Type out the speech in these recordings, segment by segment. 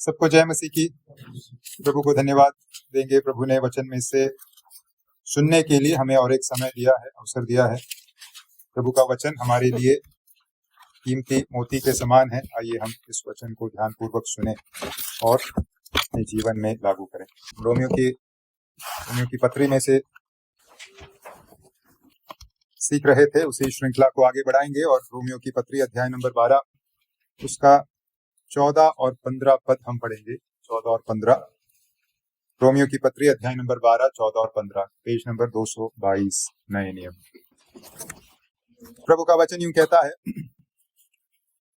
सबको जय मसीह की। प्रभु को धन्यवाद देंगे। प्रभु ने वचन में से सुनने के लिए हमें और एक समय दिया है, अवसर दिया है। प्रभु का वचन हमारे लिए कीमती मोती के समान है। आइए हम इस वचन को ध्यानपूर्वक सुने और अपने जीवन में लागू करें। रोमियो की पत्री में से सीख रहे थे, उसी श्रृंखला को आगे बढ़ाएंगे और रोमियो की पत्री अध्याय नंबर 12 उसका 14 और 15 पद हम पढ़ेंगे। 14 और 15 रोमियो की पत्री अध्याय नंबर 12, 14 और 15, पेज नंबर 222 नए नियम। प्रभु का वचन यूं कहता है,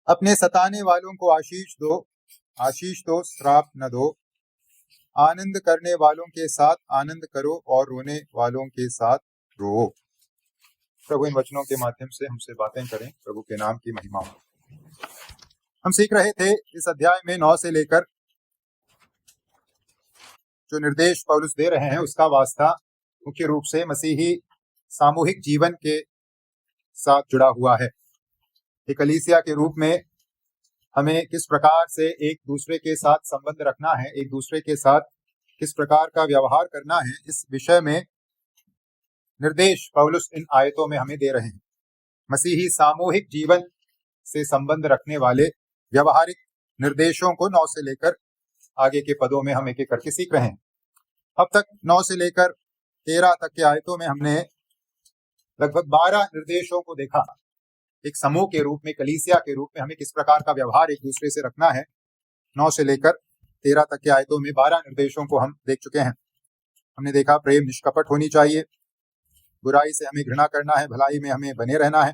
अपने सताने वालों को आशीष दो, श्राप न दो। आनंद करने वालों के साथ आनंद करो और रोने वालों के साथ रो। प्रभु इन वचनों के माध्यम से हमसे बातें करें। प्रभु के नाम की महिमा हो। हम सीख रहे थे इस अध्याय में 9 से लेकर जो निर्देश पौलुस दे रहे हैं उसका वास्ता मुख्य रूप से मसीही सामूहिक जीवन के साथ जुड़ा हुआ है। एक कलीसिया के रूप में हमें किस प्रकार से एक दूसरे के साथ संबंध रखना है, एक दूसरे के साथ किस प्रकार का व्यवहार करना है, इस विषय में निर्देश पौलुस इन आयतों में हमें दे रहे हैं। मसीही सामूहिक जीवन से संबंध रखने वाले व्यवहारिक निर्देशों को 9 से लेकर आगे के पदों में हम एक एक करके सीख रहे हैं। अब तक 9 से लेकर 13 तक के आयतों में हमने लगभग 12 निर्देशों को देखा। एक समूह के रूप में, कलीसिया के रूप में हमें किस प्रकार का व्यवहार एक दूसरे से रखना है। 9 से लेकर 13 तक के आयतों में 12 निर्देशों को हम देख चुके हैं। हमने देखा प्रेम निष्कपट होनी चाहिए, बुराई से हमें घृणा करना है, भलाई में हमें बने रहना है,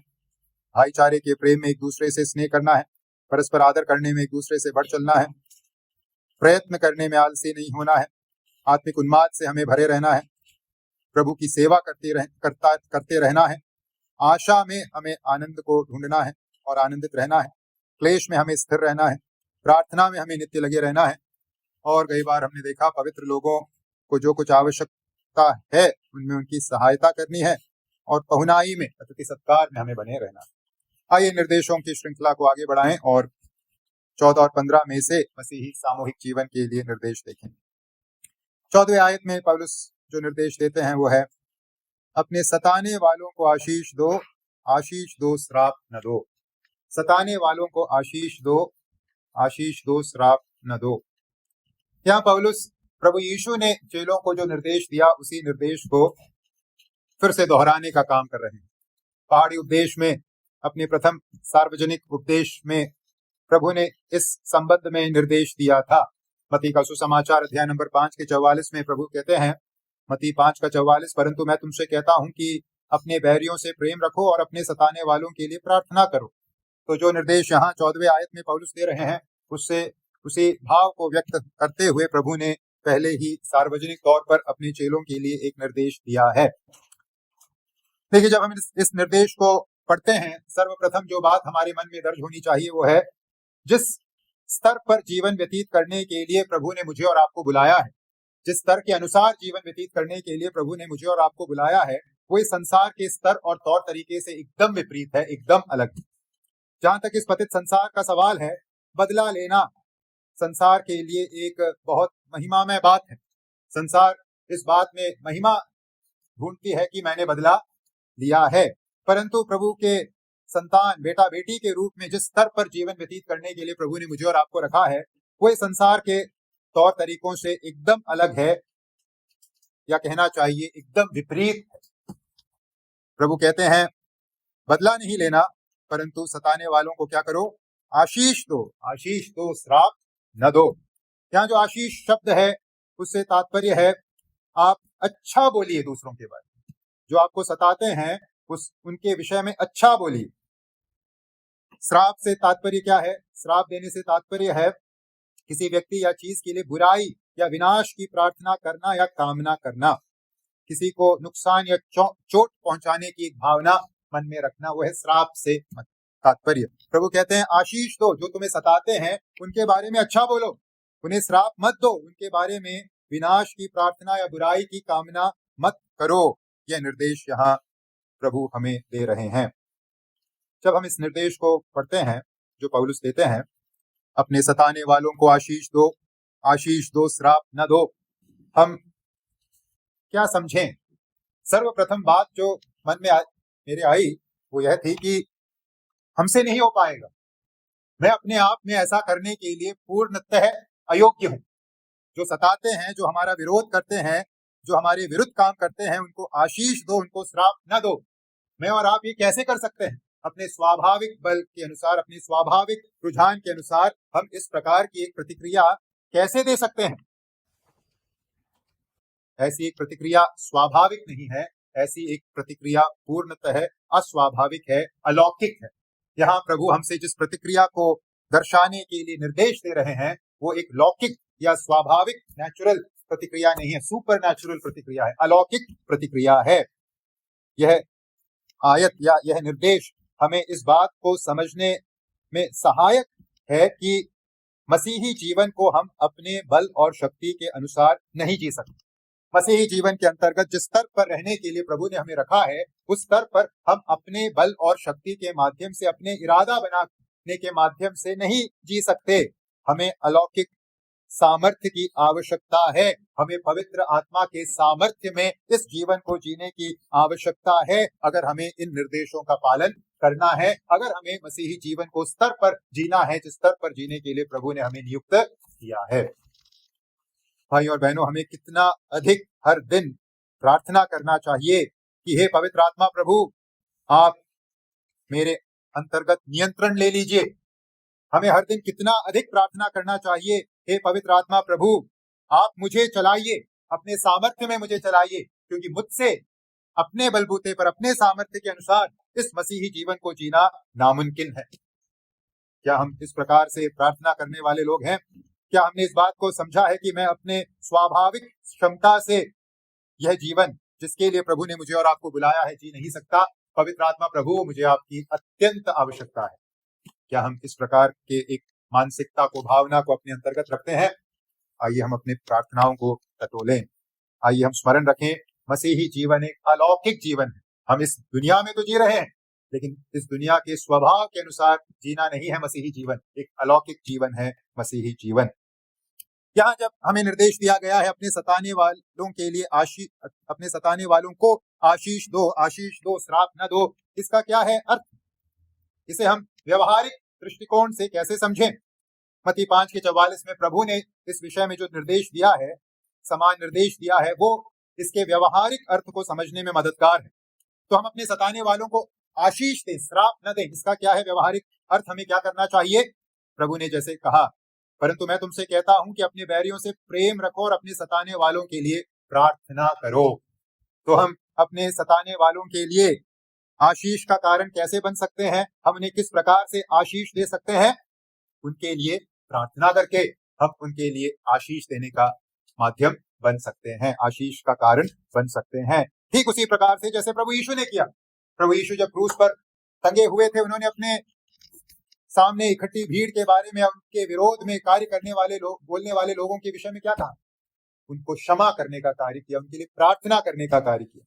भाईचारे के प्रेम में एक दूसरे से स्नेह करना है, परस्पर आदर करने में एक दूसरे से बढ़ चलना है, प्रयत्न करने में आलसी नहीं होना है, आत्मिक उन्माद से हमें भरे रहना है, प्रभु की सेवा करते रहना है, आशा में हमें आनंद को ढूंढना है और आनंदित रहना है, क्लेश में हमें स्थिर रहना है, प्रार्थना में हमें नित्य लगे रहना है। और कई बार हमने देखा पवित्र लोगों को जो कुछ आवश्यकता है उनमें उनकी सहायता करनी है और पहुनाई में, अतिथि सत्कार में हमें बने रहना है। आइए निर्देशों की श्रृंखला को आगे बढ़ाएं और 14 और 15 में से मसीही सामूहिक जीवन के लिए निर्देश देखें। 14वें आयत में पौलुस जो निर्देश देते हैं वो है, अपने सताने वालों को आशीष दो, श्राप न दो। सताने वालों को आशीष दो, श्राप न दो। यहाँ पौलुस प्रभु यीशु ने चेलों को जो निर्देश दिया उसी निर्देश को फिर से दोहराने का काम कर रहे हैं। पहाड़ी उपदेश में, अपने प्रथम सार्वजनिक उपदेश में प्रभु ने इस संबंध में निर्देश दिया था। मत्ती का सुसमाचार अध्याय नंबर 5 के 44 में प्रभु कहते हैं, मत्ती 5 का 44, परंतु मैं तुमसे कहता हूं कि अपने बैरियों से प्रेम रखो और अपने सताने वालों के लिए प्रार्थना करो। तो जो निर्देश यहाँ 14वें आयत में पौलुस दे रहे हैं उससे उसी भाव को व्यक्त करते हुए प्रभु ने पहले ही सार्वजनिक तौर पर अपने चेलों के लिए एक निर्देश दिया है। देखिए, जब हम इस निर्देश को पढ़ते हैं, सर्वप्रथम जो बात हमारे मन में दर्ज होनी चाहिए वो है, जिस स्तर पर जीवन व्यतीत करने के लिए प्रभु ने मुझे और आपको बुलाया है, जिस स्तर के अनुसार जीवन व्यतीत करने के लिए प्रभु ने मुझे और आपको बुलाया है, वो इस संसार के स्तर और तौर तरीके से एकदम विपरीत है, एकदम अलग है। जहां तक इस पतित संसार का सवाल है, बदला लेना संसार के लिए एक बहुत महिमामय बात है। संसार इस बात में महिमा ढूंढती है कि मैंने बदला लिया है, परंतु प्रभु के संतान, बेटा बेटी के रूप में जिस स्तर पर जीवन व्यतीत करने के लिए प्रभु ने मुझे और आपको रखा है वो इस संसार के तौर तरीकों से एकदम अलग है, या कहना चाहिए एकदम विपरीत है। प्रभु कहते हैं बदला नहीं लेना, परंतु सताने वालों को क्या करो, आशीष दो, श्राप न दो। यहाँ जो आशीष शब्द है उससे तात्पर्य है आप अच्छा बोलिए दूसरों के बारे में, जो आपको सताते हैं उनके विषय में अच्छा बोलिए। श्राप से तात्पर्य क्या है? श्राप देने से तात्पर्य है किसी व्यक्ति या चीज के लिए बुराई या विनाश की प्रार्थना करना या कामना करना, किसी को नुकसान या चोट पहुंचाने की एक भावना मन में रखना, वो है श्राप से तात्पर्य। प्रभु कहते हैं आशीष दो, जो तुम्हें सताते हैं उनके बारे में अच्छा बोलो, उन्हें श्राप मत दो, उनके बारे में विनाश की प्रार्थना या बुराई की कामना मत करो। यह निर्देश यहाँ प्रभु हमें दे रहे हैं। जब हम इस निर्देश को पढ़ते हैं जो पौलुस देते हैं, अपने सताने वालों को आशीष दो, आशीष दो श्राप न दो। हम क्या समझें? सर्वप्रथम बात जो मन में मेरे आई वो यह थी कि हमसे नहीं हो पाएगा, मैं अपने आप में ऐसा करने के लिए पूर्णतः अयोग्य हूं। जो सताते हैं, जो हमारा विरोध करते हैं, जो हमारे विरुद्ध काम करते हैं, उनको आशीष दो, उनको श्राप न दो। मैं और आप ये कैसे कर सकते हैं? अपने स्वाभाविक बल के अनुसार, अपने स्वाभाविक रुझान के अनुसार हम इस प्रकार की एक प्रतिक्रिया कैसे दे सकते हैं? ऐसी एक प्रतिक्रिया स्वाभाविक नहीं है, ऐसी एक प्रतिक्रिया पूर्णतः अस्वाभाविक है, अलौकिक है। यहाँ प्रभु हमसे जिस प्रतिक्रिया को दर्शाने के लिए निर्देश दे रहे हैं वो एक लौकिक या स्वाभाविक नेचुरल प्रतिक्रिया नहीं है, सुपर नेचुरल प्रतिक्रिया है, अलौकिक प्रतिक्रिया है। यह आयत या यह निर्देश हमें इस बात को समझने में सहायक है कि मसीही जीवन को हम अपने बल और शक्ति के अनुसार नहीं जी सकते। मसीही जीवन के अंतर्गत जिस स्तर पर रहने के लिए प्रभु ने हमें रखा है, उस स्तर पर हम अपने बल और शक्ति के माध्यम से, अपने इरादा बनाने के माध्यम से नहीं जी सकते। हमें अलौकिक सामर्थ्य की आवश्यकता है, हमें पवित्र आत्मा के सामर्थ्य में इस जीवन को जीने की आवश्यकता है। अगर हमें इन निर्देशों का पालन करना है, अगर हमें मसीही जीवन को स्तर पर जीना है जिस स्तर पर जीने के लिए प्रभु ने हमें नियुक्त किया है। भाई और बहनों, हमें कितना अधिक हर दिन प्रार्थना करना चाहिए कि हे पवित्र आत्मा प्रभु, आप मेरे अंतर्गत नियंत्रण ले लीजिए। हमें हर दिन कितना अधिक प्रार्थना करना चाहिए, हे पवित्र आत्मा प्रभु, आप मुझे चलाइए, अपने सामर्थ्य में मुझे चलाइए, क्योंकि मुझसे अपने बलबूते पर, अपने सामर्थ्य के अनुसार इस मसीही जीवन को जीना नामुमकिन है। क्या हम इस प्रकार से प्रार्थना करने वाले लोग हैं? क्या हमने इस बात को समझा है कि मैं अपने स्वाभाविक क्षमता से यह जीवन जिसके लिए प्रभु ने मुझे और आपको बुलाया है जी नहीं सकता? पवित्र आत्मा प्रभु, मुझे आपकी अत्यंत आवश्यकता है। क्या हम इस प्रकार के एक मानसिकता को, भावना को अपने अंतर्गत रखते हैं? आइए हम अपने प्रार्थनाओं को टटोलें। आइए हम स्मरण रखें, मसीही जीवन एक अलौकिक जीवन है। हम इस दुनिया में तो जी रहे हैं, लेकिन इस दुनिया के स्वभाव के अनुसार जीना नहीं है मसीही जीवन। एक अलौकिक जीवन है मसीही जीवन। यहाँ जब हमें निर्देश दिया गया है अपने सताने वालों के लिए अपने सताने वालों को आशीष दो, श्राप न दो, इसका क्या है अर्थ? इसे हम व्यवहारिक दृष्टिकोण से कैसे समझें? मत्ती 5:44 में प्रभु ने इस विषय में जो निर्देश दिया है, समान निर्देश दिया है, वो इसके व्यवहारिक अर्थ को समझने में मददगार है। तो हम अपने सताने वालों को आशीष दें, श्राप न दें, इसका क्या है व्यवहारिक अर्थ? हमें क्या करना चाहिए? प्रभु ने जैसे कहा, परंतु मैं तुमसे कहता हूं कि अपने बैरियों से प्रेम रखो और अपने सताने वालों के लिए प्रार्थना करो। तो हम अपने सताने वालों के लिए आशीष का कारण कैसे बन सकते हैं? हम उन्हें किस प्रकार से आशीष दे सकते हैं? उनके लिए प्रार्थना करके हम उनके लिए आशीष देने का माध्यम बन सकते हैं, आशीष का कारण बन सकते हैं। ठीक उसी प्रकार से जैसे प्रभु यीशु ने किया। प्रभु यीशु जब क्रूस पर टंगे हुए थे, उन्होंने अपने सामने इकट्ठी भीड़ के बारे में, उनके विरोध में कार्य करने वाले लोग, बोलने वाले लोगों के विषय में क्या कहा? उनको क्षमा करने का कार्य किया, उनके लिए प्रार्थना करने का कार्य किया।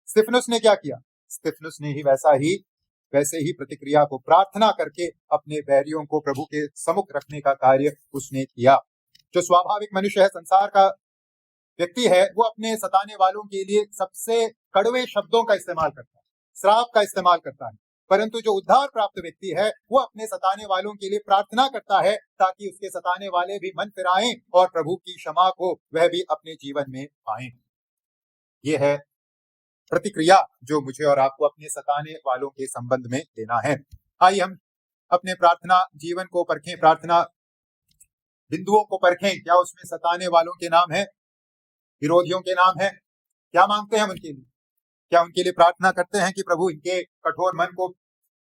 स्तिफनुस ने क्या किया? स्तिफनुस ने ही वैसे ही प्रतिक्रिया को प्रार्थना करके अपने बैरियों को प्रभु के सम्मुख रखने का कार्य उसने किया। जो स्वाभाविक मनुष्य है, संसार का व्यक्ति है, वो अपने सताने वालों के लिए सबसे कड़वे शब्दों का इस्तेमाल करता है, श्राप का इस्तेमाल करता है। परंतु जो उद्धार प्राप्त व्यक्ति है, वो अपने सताने वालों के लिए प्रार्थना करता है ताकि उसके सताने वाले भी मन फिराएं और प्रभु की क्षमा को वह भी अपने जीवन में पाएं। ये है प्रतिक्रिया जो मुझे और आपको अपने सताने वालों के संबंध में देना है। आइए हम अपने प्रार्थना जीवन को परखें, प्रार्थना बिंदुओं को परखें। क्या उसमें सताने वालों के नाम है, विरोधियों के नाम है? क्या मांगते हैं हम उनके लिए? क्या उनके लिए प्रार्थना करते हैं कि प्रभु इनके कठोर मन को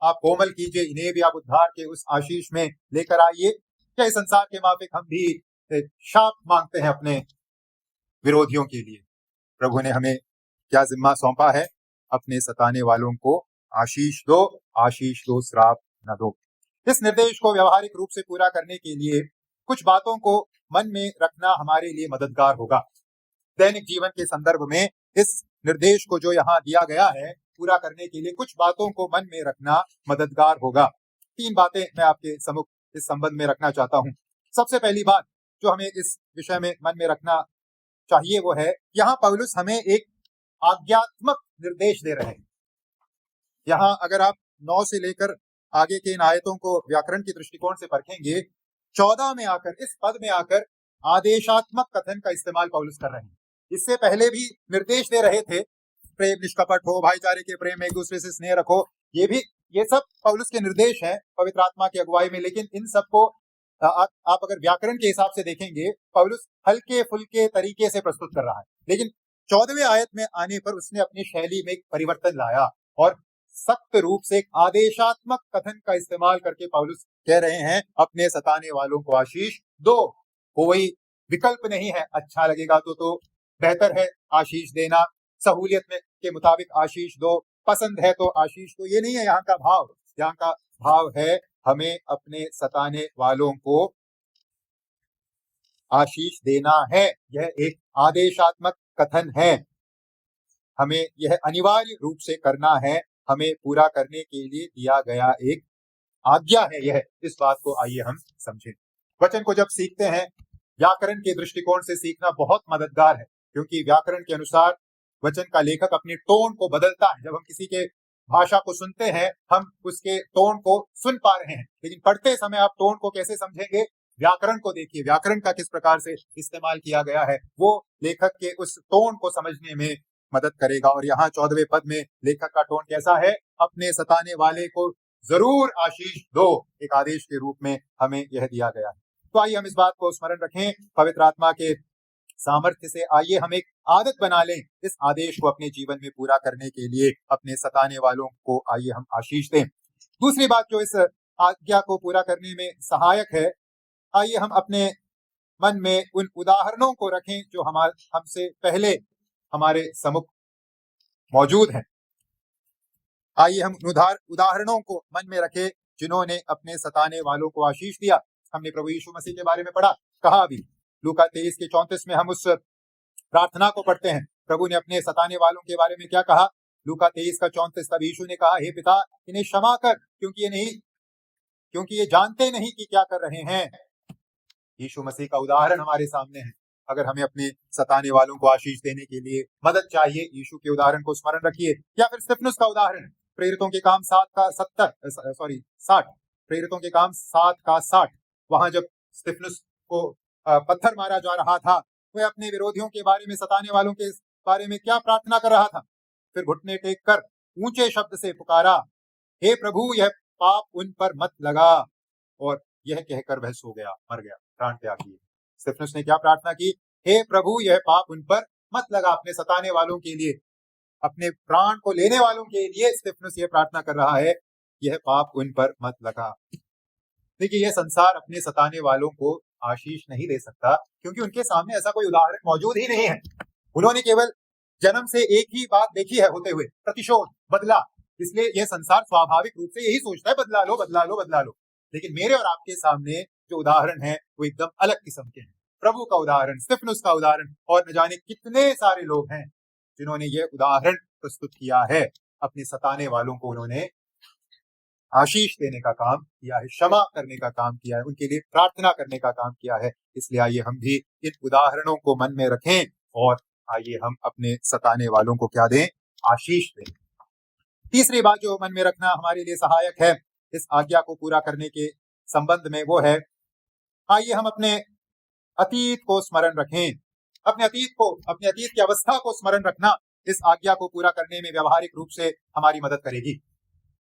आप कोमल कीजिए, इन्हें भी आप उद्धार के उस आशीष में लेकर आइए? क्या इस संसार के माफिक हम भी शाप मांगते हैं अपने विरोधियों के लिए? प्रभु ने हमें क्या जिम्मा सौंपा है? अपने सताने वालों को आशीष दो, श्राप न दो। इस निर्देश को व्यवहारिक रूप से पूरा करने के लिए कुछ बातों को मन में रखना हमारे लिए मददगार होगा। दैनिक जीवन के संदर्भ में इस निर्देश को जो यहाँ दिया गया है, पूरा करने के लिए कुछ बातों को मन में रखना मददगार होगा। 3 बातें मैं आपके सम्मुख इस संबंध में रखना चाहता हूँ। सबसे पहली बात, जो हमें इस विषय में मन में रखना चाहिए वो है, यहाँ पौलुस हमें एक आज्ञात्मक निर्देश दे रहे हैं। यहाँ अगर आप 9 से लेकर आगे के इन आयतों को व्याकरण के दृष्टिकोण से परखेंगे, 14 में आकर, इस पद में आकर आदेशात्मक कथन का इस्तेमाल पौलुस कर रहे हैं। इससे पहले भी निर्देश दे रहे थे, प्रेम निष्कपट हो, भाईचारे के प्रेम, एक दूसरे से स्नेह रखो, ये सब पौलुस के निर्देश हैं पवित्र आत्मा की अगुवाई में। लेकिन इन सबको आप अगर व्याकरण के हिसाब से देखेंगे, पौलुस हल्के फुल्के तरीके से प्रस्तुत कर रहा है। लेकिन 14वें आयत में आने पर उसने अपनी शैली में एक परिवर्तन लाया और सख्त रूप से एक आदेशात्मक कथन का इस्तेमाल करके पौलुस कह रहे हैं, अपने सताने वालों को आशीष दो। कोई विकल्प नहीं है, अच्छा लगेगा तो बेहतर है आशीष देना, सहूलियत में के मुताबिक आशीष दो, पसंद है तो आशीष दो, ये नहीं है यहाँ का भाव। यहाँ का भाव है, हमें अपने सताने वालों को आशीष देना है। यह एक आदेशात्मक कथन है, हमें यह अनिवार्य रूप से करना है, हमें पूरा करने के लिए दिया गया एक आज्ञा है यह। इस बात को आइए हम समझें। वचन को जब सीखते हैं, व्याकरण के दृष्टिकोण से सीखना बहुत मददगार है, क्योंकि व्याकरण के अनुसार वचन का लेखक अपनी टोन को बदलता है। जब हम किसी के भाषा को सुनते हैं, हम उसके टोन को सुन पा रहे हैं, लेकिन पढ़ते समय आप टोन को कैसे समझेंगे? व्याकरण को देखिए, व्याकरण का किस प्रकार से इस्तेमाल किया गया है, वो लेखक के उस टोन को समझने में मदद करेगा। और यहाँ 14वें पद में लेखक का टोन कैसा है? अपने सताने वाले को जरूर आशीष दो, एक आदेश के रूप में हमें यह दिया गया है। तो आइए हम इस बात को स्मरण रखें, पवित्र आत्मा के सामर्थ्य से आइए हम एक आदत बना लें, इस आदेश को अपने जीवन में पूरा करने के लिए अपने सताने वालों को आइए हम आशीष दें। दूसरी बात जो इस आज्ञा को पूरा करने में सहायक है, आइए हम अपने मन में उन उदाहरणों को रखें जो हमसे पहले हमारे सम्मुख मौजूद हैं। आइए हम उदाहरणों को मन में रखें जिन्होंने अपने सताने वालों को आशीष दिया। हमने प्रभु यीशु मसीह के बारे में पढ़ा, कहा भी। लूका 23 के 34 में हम उस प्रार्थना को पढ़ते हैं, प्रभु ने अपने सताने वालों के बारे में क्या कहा? लूका 23 का 34, तब यीशु ने कहा, हे पिता, इन्हें क्षमा कर, क्योंकि ये जानते नहीं कि क्या कर रहे हैं। यीशु मसीह का उदाहरण हमारे सामने है। अगर हमें अपने सताने वालों को आशीष देने के लिए मदद चाहिए, यीशु के उदाहरण को स्मरण रखिए। या फिर स्तिफनुस का उदाहरण, प्रेरितों के काम 60, प्रेरितों के काम 7 का 60, वहां जब स्तिफनुस को पत्थर मारा जा रहा था, वह अपने विरोधियों के बारे में, सताने वालों के बारे में क्या प्रार्थना कर रहा था? फिर घुटने टेक कर ऊंचे शब्द से पुकारा, हे प्रभु, यह पाप उन पर मत लगा। और यह कहकर वह सो गया, मर गया, प्राण त्याग किए। स्तिफनुस ने क्या प्रार्थना की? हे प्रभु, यह पाप उन पर मत लगा। अपने सताने वालों के लिए, अपने प्राण को लेने वालों के लिए स्तिफनुस यह प्रार्थना कर रहा है, यह पाप उन पर मत लगा। देखिए, यह संसार अपने सताने वालों को आशीष नहीं दे सकता, क्योंकि उनके सामने ऐसा कोई उदाहरण मौजूद ही नहीं है। उन्होंने केवल जन्म से एक ही बात देखी है होते हुए, प्रतिशोध, बदला। इसलिए यह संसार स्वाभाविक रूप से यही सोचता है, बदला लो, बदला लो, बदला लो। लेकिन मेरे और आपके सामने जो उदाहरण है वो एकदम अलग किस्म के हैं। प्रभु का उदाहरण, स्तिफनुस का उदाहरण, और न जाने कितने सारे लोग हैं जिन्होंने ये उदाहरण प्रस्तुत किया है। अपने सताने वालों को उन्होंने आशीष देने का काम किया है, क्षमा करने का काम किया है, उनके लिए प्रार्थना करने का काम किया है। इसलिए आइए हम भी इन उदाहरणों को मन में रखें और आइए हम अपने सताने वालों को क्या दें? आशीष दें। तीसरी बात जो मन में रखना हमारे लिए सहायक है इस आज्ञा को पूरा करने के संबंध में, वो है, आइए हम अपने अतीत को स्मरण रखें। अपने अतीत की अवस्था को स्मरण रखना इस आज्ञा को पूरा करने में व्यवहारिक रूप से हमारी मदद करेगी।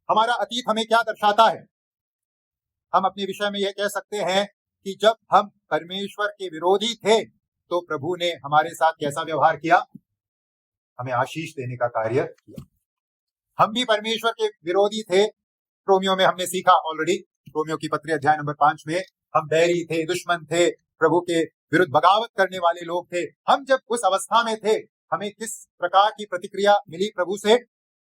हमारा अतीत हमें क्या दर्शाता है? हम अपने विषय में यह कह सकते हैं कि जब हम परमेश्वर के विरोधी थे तो प्रभु ने हमारे साथ कैसा व्यवहार किया? हमें आशीष देने का कार्य किया। हम भी परमेश्वर के विरोधी थे। रोमियो में हमने सीखा ऑलरेडी, रोमियो की पत्री अध्याय नंबर 5 में, हम बैरी थे, दुश्मन थे, प्रभु के विरुद्ध बगावत करने वाले लोग थे। हम जब उस अवस्था में थे, हमें किस प्रकार की प्रतिक्रिया मिली प्रभु से?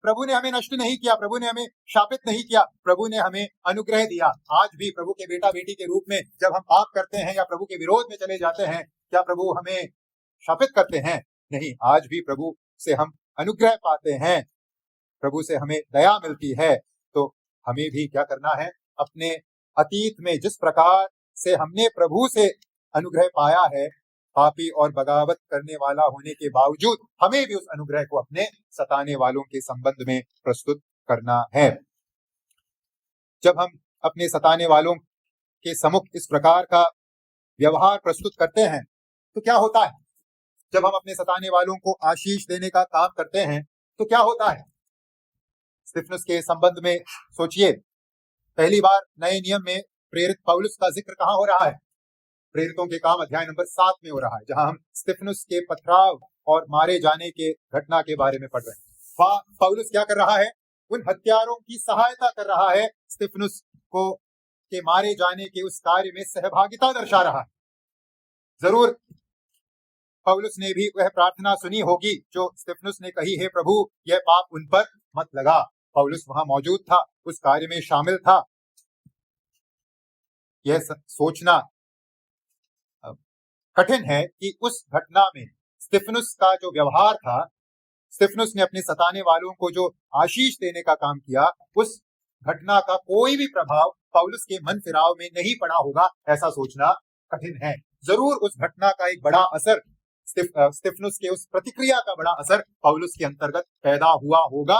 प्रभु ने हमें नष्ट नहीं किया, प्रभु ने हमें शापित नहीं किया, प्रभु ने हमें अनुग्रह दिया। आज भी प्रभु के बेटा बेटी के रूप में जब हम पाप करते हैं या प्रभु के विरोध में चले जाते हैं, क्या प्रभु हमें शापित करते हैं? नहीं, आज भी प्रभु से हम अनुग्रह पाते हैं, प्रभु से हमें दया मिलती है। तो हमें भी क्या करना है? अपने अतीत में जिस प्रकार से हमने प्रभु से अनुग्रह पाया है, पापी और बगावत करने वाला होने के बावजूद हमें भी उस अनुग्रह को अपने सताने वालों के संबंध में प्रस्तुत करना है। जब हम अपने सताने वालों के सम्मुख इस प्रकार का व्यवहार प्रस्तुत करते हैं तो क्या होता है? जब हम अपने सताने वालों को आशीष देने का काम करते हैं तो क्या होता है? स्तिफनुस के संबंध में सोचिए, पहली बार नए नियम में प्रेरित पौलुस का जिक्र कहां हो रहा है? प्रेरितों के काम अध्याय नंबर 7 में हो रहा है, जहां हम स्तिफनुस के पथराव और मारे जाने के घटना के बारे में पढ़ रहे हैं। वहां पौलुस क्या कर रहा है? उन हत्यारों की सहायता कर रहा है, स्तिफनुस को के मारे जाने के उस कार्य में सहभागिता दर्शा रहा है। जरूर पौलुस ने भी वह प्रार्थना सुनी होगी जो स्तिफनुस ने कही, हे प्रभु यह पाप उन पर मत लगा। पौलुस वहां मौजूद था, उस कार्य में शामिल था। यह सोचना कठिन है कि उस घटना में स्तिफनुस का जो व्यवहार था, स्तिफनुस ने अपने सताने वालों को जो आशीष देने का काम किया, उस घटना का कोई भी प्रभाव पौलुस के मन फिराव में नहीं पड़ा होगा, ऐसा सोचना कठिन है। जरूर उस घटना का एक बड़ा असर, स्तिफनुस के उस प्रतिक्रिया का बड़ा असर पौलुस के अंतर्गत पैदा हुआ होगा,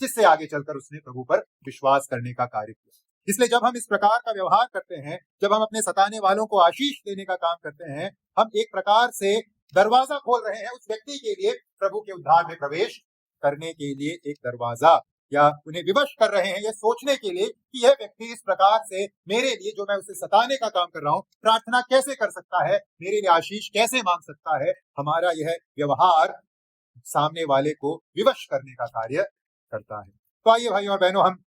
जिससे आगे चलकर उसने प्रभु पर विश्वास करने का कार्य किया। इसलिए जब हम इस प्रकार का व्यवहार करते हैं, जब हम अपने सताने वालों को आशीष देने का काम करते हैं, हम एक प्रकार से दरवाजा खोल रहे हैं उस व्यक्ति के लिए प्रभु के उद्धार में प्रवेश करने के लिए। एक दरवाजा, या उन्हें विवश कर रहे हैं यह सोचने के लिए कि यह व्यक्ति इस प्रकार से मेरे लिए, जो मैं उसे सताने का काम कर रहा हूं, प्रार्थना कैसे कर सकता है, मेरे लिए आशीष कैसे मांग सकता है। हमारा यह व्यवहार सामने वाले को विवश करने का कार्य करता है। तो आइए भाई और बहनों, हम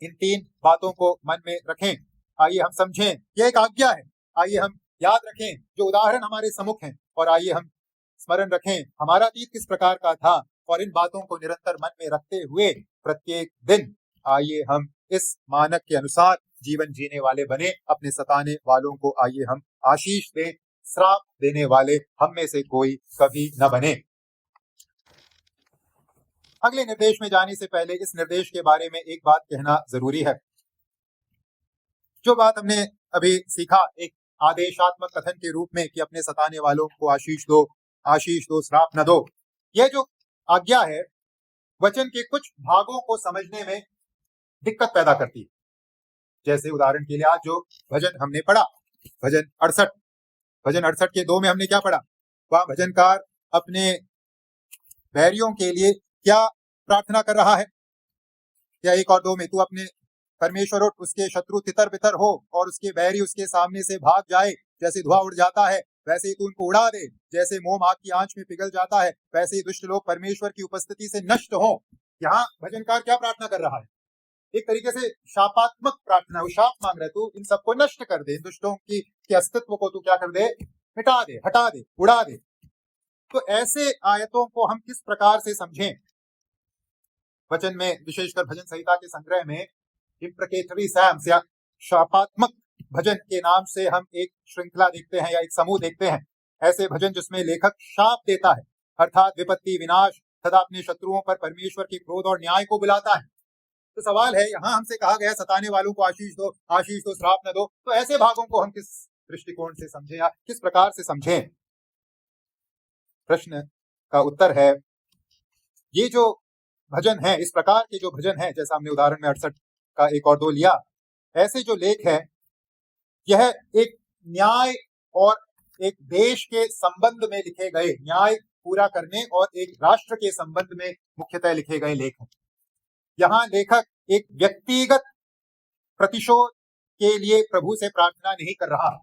इन 3 बातों को मन में रखें। आइए हम समझें, यह एक आज्ञा है। आइए हम याद रखें जो उदाहरण हमारे सम्मुख हैं, और आइए हम स्मरण रखें हमारा अतीत किस प्रकार का था, और इन बातों को निरंतर मन में रखते हुए प्रत्येक दिन आइए हम इस मानक के अनुसार जीवन जीने वाले बने। अपने सताने वालों को आइए हम आशीष दें, श्राप देने वाले हम में से कोई कभी न बने। अगले निर्देश में जाने से पहले इस निर्देश के बारे में एक बात कहना जरूरी है। जो बात हमने अभी सीखा एक आदेशात्मक कथन के रूप में कि अपने सताने वालों को आशीष दो, श्राप न दो, यह जो आज्ञा है वचन के कुछ भागों को समझने में दिक्कत पैदा करती है। जैसे उदाहरण के लिए आज जो भजन हमने पढ़ा, भजन 68 के 2 में हमने क्या पढ़ा? वह भजनकार अपने बैरियों के लिए क्या प्रार्थना कर रहा है? या 1 और 2 में, तू अपने परमेश्वर उठ, उसके शत्रु तितर बितर हो और उसके बैरी उसके सामने से भाग जाए। जैसे धुआं उड़ जाता है वैसे ही तू उनको उड़ा दे, जैसे मोम आग की आंच में पिघल जाता है वैसे ही दुष्ट लोग परमेश्वर की उपस्थिति से नष्ट हो। यहाँ भजनकार क्या प्रार्थना कर रहा है? एक तरीके से शापात्मक प्रार्थना, वो शाप मांग रहे, तू इन सबको नष्ट कर दे, दुष्टों की के अस्तित्व को तू क्या कर दे, मिटा दे, हटा दे, उड़ा दे। तो ऐसे आयतों को हम किस प्रकार से समझें? वचन में, विशेषकर भजन संहिता के संग्रह में इम्प्रिकेटरी सैम्स या शापात्मक भजन के नाम से हम एक श्रृंखला देखते हैं या एक समूह देखते हैं। ऐसे भजन जिसमें लेखक शाप देता है, अर्थात विपत्ति, विनाश तथा अपने शत्रुओं पर परमेश्वर के क्रोध और न्याय को बुलाता है। तो सवाल है, यहाँ हमसे कहा गया सताने वालों को आशीष दो, श्राप न दो, तो ऐसे भागों को हम किस दृष्टिकोण से समझें या किस प्रकार से समझें? प्रश्न का उत्तर है, ये जो भजन है, इस प्रकार के जो भजन है, जैसा हमने उदाहरण में 68 का 1 और 2 लिया, ऐसे जो लेख है यह एक न्याय और एक देश के संबंध में लिखे गए, न्याय पूरा करने और एक राष्ट्र के संबंध में मुख्यतः लिखे गए लेख हैं। यहाँ लेखक एक व्यक्तिगत प्रतिशोध के लिए प्रभु से प्रार्थना नहीं कर रहा।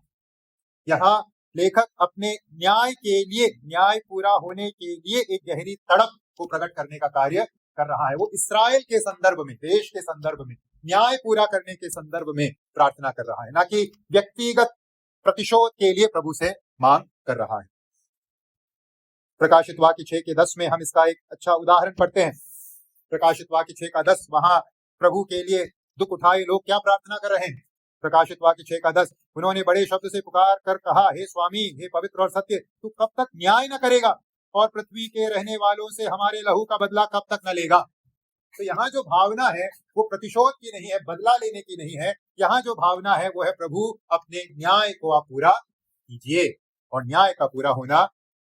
यहाँ लेखक अपने न्याय के लिए, न्याय पूरा होने के लिए एक गहरी तड़प को प्रकट करने का कार्य कर रहा है। वो इस्राएल के संदर्भ में, देश के संदर्भ में, न्याय पूरा करने के संदर्भ में प्रार्थना कर रहा है, ना कि व्यक्तिगत प्रतिशोध के लिए प्रभु से मांग कर रहा है। प्रकाशित वाक्य 6 के 10 में हम इसका एक अच्छा उदाहरण पढ़ते हैं। प्रकाशित वाक्य 6 का 10, वहां प्रभु के लिए दुख उठाए लोग क्या प्रार्थना कर रहे हैं? प्रकाशित वाक्य 6 का 10, उन्होंने बड़े शब्द से पुकार कर कहा, हे स्वामी, हे पवित्र और सत्य, तू कब तक न्याय न करेगा और पृथ्वी के रहने वालों से हमारे लहू का बदला कब तक न लेगा? तो यहाँ जो भावना है वो प्रतिशोध की नहीं है, बदला लेने की नहीं है। यहाँ जो भावना है वो है, प्रभु अपने न्याय को आप पूरा कीजिए और न्याय का पूरा होना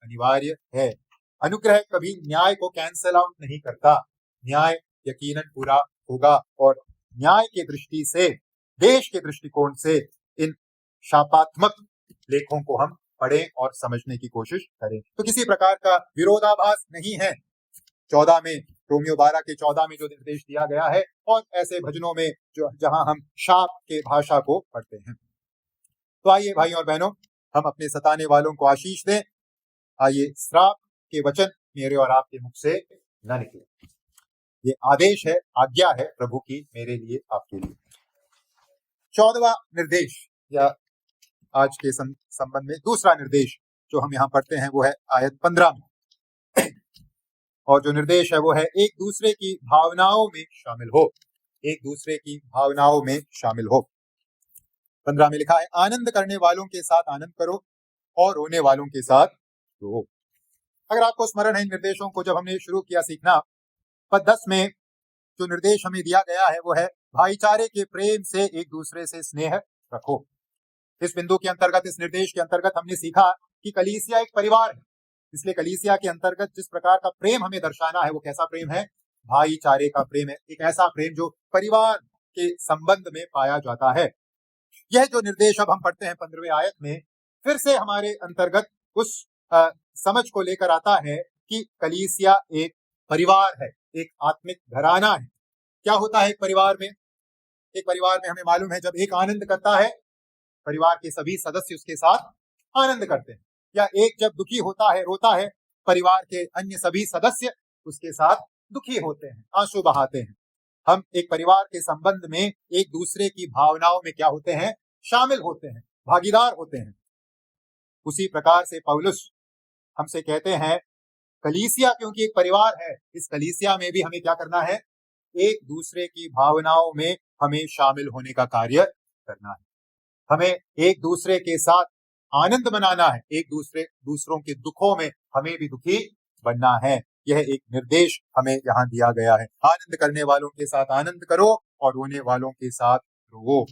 अनिवार्य है। अनुग्रह कभी न्याय को कैंसल आउट नहीं करता, न्याय यकीनन पूरा होगा। और न्याय की दृष्टि से, देश के दृष्टिकोण से इन शापात्मक लेखों को हम पढ़ें और समझने की कोशिश करें। तो किसी प्रकार का विरोधाभास नहीं है 14 में, रोमियो 12 के 14 में जो निर्देश दिया गया है और ऐसे भजनों में जो जहां हम शाप के भाषा को पढ़ते हैं। तो आइए भाई और बहनों, हम अपने सताने वालों को आशीष दें। आइए, श्राप के वचन मेरे और आपके मुख से न निकले। ये आदेश है, आज्ञा है प्रभु की मेरे लिए, आपके लिए। 14वां निर्देश या आज के संबंध में दूसरा निर्देश जो हम यहाँ पढ़ते हैं वो है आयत 15 में, और जो निर्देश है वो है एक दूसरे की भावनाओं में शामिल हो, एक दूसरे की भावनाओं में शामिल हो। 15 में लिखा है, आनंद करने वालों के साथ आनंद करो और रोने वालों के साथ रो। अगर आपको स्मरण है इन निर्देशों को जब हमने शुरू किया सीखना, पद 10 में जो निर्देश हमें दिया गया है वो है भाईचारे के प्रेम से एक दूसरे से स्नेह रखो। इस बिंदु के अंतर्गत, इस निर्देश के अंतर्गत हमने सीखा कि कलीसिया एक परिवार है, इसलिए कलीसिया के अंतर्गत जिस प्रकार का प्रेम हमें दर्शाना है वो कैसा प्रेम है? भाईचारे का प्रेम है, एक ऐसा प्रेम जो परिवार के संबंध में पाया जाता है। यह जो निर्देश अब हम पढ़ते हैं 15वें आयत में, फिर से हमारे अंतर्गत उस समझ को लेकर आता है कि कलीसिया एक परिवार है, एक आत्मिक घराना है। क्या होता है एक परिवार में? एक परिवार में हमें मालूम है जब एक आनंद करता है, परिवार के सभी सदस्य उसके साथ आनंद करते हैं, या एक जब दुखी होता है, रोता है, परिवार के अन्य सभी सदस्य उसके साथ दुखी होते हैं, आंसू बहाते हैं। हम एक परिवार के संबंध में एक दूसरे की भावनाओं में क्या होते हैं? शामिल होते हैं, भागीदार होते हैं। उसी प्रकार से पौलुस हमसे कहते हैं कलीसिया क्योंकि एक परिवार है, इस कलीसिया में भी हमें क्या करना है? एक दूसरे की भावनाओं में हमें शामिल होने का कार्य करना है। हमें एक दूसरे के साथ आनंद मनाना है, एक दूसरों के दुखों में हमें भी दुखी बनना है। यह एक निर्देश हमें यहाँ दिया गया है। आनंद करने वालों के साथ आनंद करो और रोने वालों के साथ रो।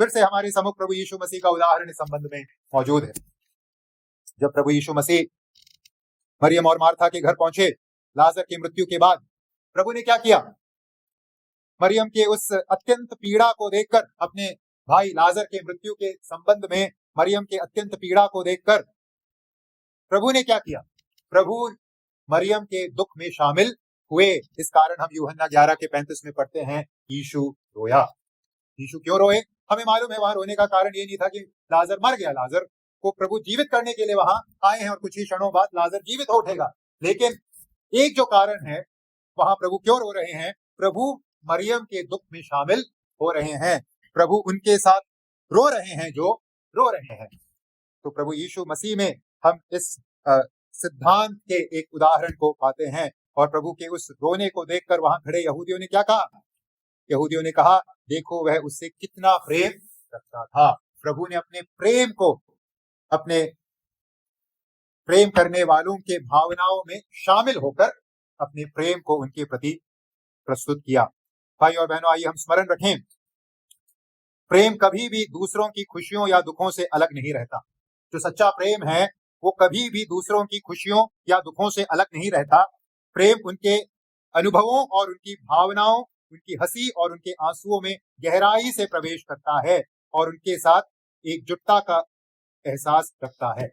फिर से हमारे सम्मुख प्रभु यीशु मसीह का उदाहरण इस संबंध में मौजूद है। जब प्रभु यीशु मसीह मरियम और मार्था के घर पहुंचे लाजर की मृत्यु के बाद, प्रभु ने क्या किया? मरियम के उस अत्यंत पीड़ा को देखकर, अपने भाई लाजर के मृत्यु के संबंध में मरियम के अत्यंत पीड़ा को देखकर प्रभु ने क्या किया? प्रभु मरियम के दुख में शामिल हुए। इस कारण हम यूहन्ना 11 के 35 में पढ़ते हैं, यीशु रोया। यीशु क्यों रोए? हमें मालूम है वहां रोने का कारण ये नहीं था कि लाजर मर गया, लाजर को प्रभु जीवित करने के लिए वहां आए हैं और कुछ ही क्षणों बाद लाजर जीवित हो उठेगा। लेकिन एक जो कारण है, वहां प्रभु क्यों रो रहे हैं? प्रभु मरियम के दुख में शामिल हो रहे हैं, प्रभु उनके साथ रो रहे हैं जो रो रहे हैं। तो प्रभु यीशु मसीह में हम इस सिद्धांत के एक उदाहरण को पाते हैं। और प्रभु के उस रोने को देखकर वहां खड़े यहूदियों ने क्या कहा? यहूदियों ने कहा, देखो वह उससे कितना प्रेम रखता था। प्रभु ने अपने प्रेम को, अपने प्रेम करने वालों के भावनाओं में शामिल होकर अपने प्रेम को उनके प्रति प्रस्तुत किया। भाई और बहनों, आइए हम स्मरण रखें, प्रेम कभी भी दूसरों की खुशियों या दुखों से अलग नहीं रहता। जो सच्चा प्रेम है वो कभी भी दूसरों की खुशियों या दुखों से अलग नहीं रहता। प्रेम उनके अनुभवों और उनकी भावनाओं, उनकी हंसी और उनके आंसुओं में गहराई से प्रवेश करता है और उनके साथ एकजुटता का एहसास रखता है।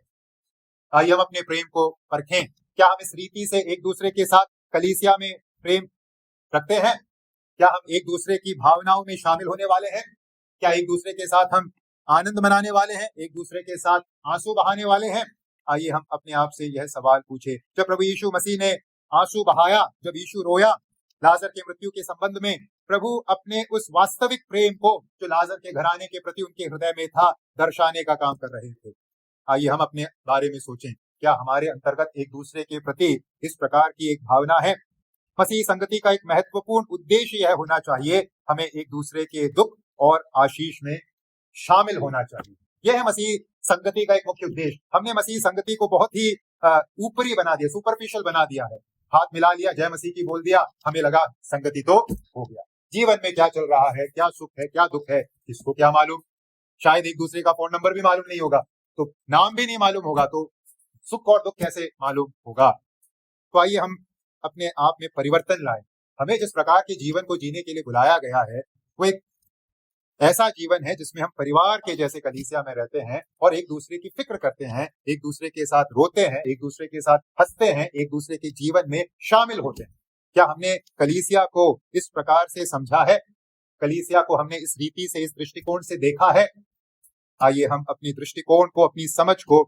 आइए हम अपने प्रेम को परखें। क्या हम इस रीति से एक दूसरे के साथ कलीसिया में प्रेम रखते हैं? क्या हम एक दूसरे की भावनाओं में शामिल होने वाले हैं? क्या एक दूसरे के साथ हम आनंद मनाने वाले हैं, एक दूसरे के साथ आंसू बहाने वाले हैं? आइए हम अपने आप से यह सवाल पूछे। जब प्रभु यीशु मसीह ने आंसू बहाया, जब यीशु रोया लाजर के मृत्यु के संबंध में, प्रभु अपने उस वास्तविक प्रेम को जो लाजर के घराने के प्रति उनके हृदय में था दर्शाने का काम कर रहे थे। आइए हम अपने बारे में सोचें, क्या हमारे अंतर्गत एक दूसरे के प्रति इस प्रकार की एक भावना है? मसीह संगति का एक महत्वपूर्ण उद्देश्य यह होना चाहिए, हमें एक दूसरे के दुख और आशीष में शामिल होना चाहिए। यह है मसीह संगति का एक मुख्य उद्देश्य। हमने मसीह संगति को बहुत ही ऊपरी बना दिया, सुपरफिशियल बना दिया है। हाथ मिला लिया, जय मसीह की बोल दिया, हमें लगा संगति तो हो गया। जीवन में क्या चल रहा है, क्या सुख है, क्या दुख है, किसको क्या मालूम? शायद एक दूसरे का फोन नंबर भी मालूम नहीं होगा। तो नाम भी नहीं मालूम होगा तो सुख और दुख कैसे मालूम होगा। तो आइए हम अपने आप में परिवर्तन लाएं। हमें जिस प्रकार के जीवन को जीने के लिए बुलाया गया है वो एक ऐसा जीवन है जिसमें हम परिवार के जैसे कलीसिया में रहते हैं और एक दूसरे की फिक्र करते हैं, एक दूसरे के साथ रोते हैं, एक दूसरे के साथ हंसते हैं, एक दूसरे के जीवन में शामिल होते हैं। क्या हमने कलीसिया को इस प्रकार से समझा है? कलीसिया को हमने इस रीति से, इस दृष्टिकोण से देखा है? आइए हम अपनी दृष्टिकोण को, अपनी समझ को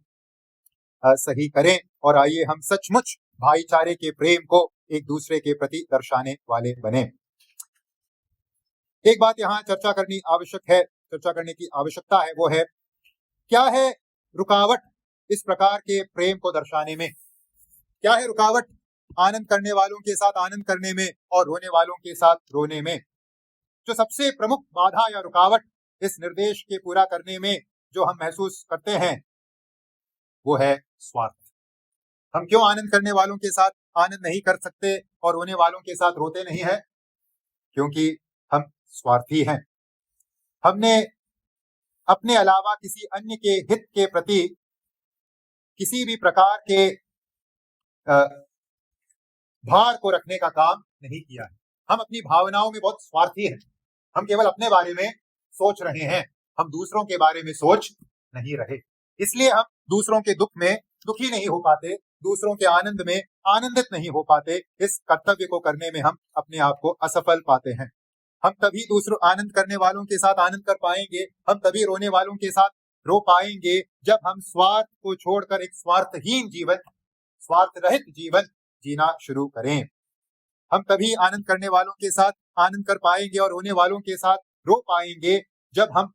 सही करें और आइए हम सचमुच भाईचारे के प्रेम को एक दूसरे के प्रति दर्शाने वाले बने। एक बात यहाँ चर्चा करने की आवश्यकता है, वो है क्या है रुकावट इस प्रकार के प्रेम को दर्शाने में? क्या है रुकावट आनंद करने वालों के साथ आनंद करने में और रोने वालों के साथ रोने में? जो सबसे प्रमुख बाधा या रुकावट इस निर्देश के पूरा करने में जो हम महसूस करते हैं वो है स्वार्थ। हम क्यों आनंद करने वालों के साथ आनंद नहीं कर सकते और रोने वालों के साथ रोते नहीं है? क्योंकि हम स्वार्थी हैं। हमने अपने अलावा किसी अन्य के हित के प्रति किसी भी प्रकार के भार को रखने का काम नहीं किया है। हम अपनी भावनाओं में बहुत स्वार्थी हैं। हम केवल अपने बारे में सोच रहे हैं, हम दूसरों के बारे में सोच नहीं रहे। इसलिए हम दूसरों के दुख में दुखी नहीं हो पाते, दूसरों के आनंद में आनंदित नहीं हो पाते। इस कर्तव्य को करने में हम अपने आप को असफल पाते हैं। हम तभी दूसरों आनंद करने वालों के साथ आनंद कर पाएंगे, हम तभी रोने वालों के साथ रो पाएंगे जब हम स्वार्थ को छोड़कर एक स्वार्थहीन जीवन, स्वार्थ रहित जीवन जीना शुरू करें। हम तभी आनंद करने वालों के साथ आनंद कर पाएंगे और रोने वालों के साथ रो पाएंगे जब हम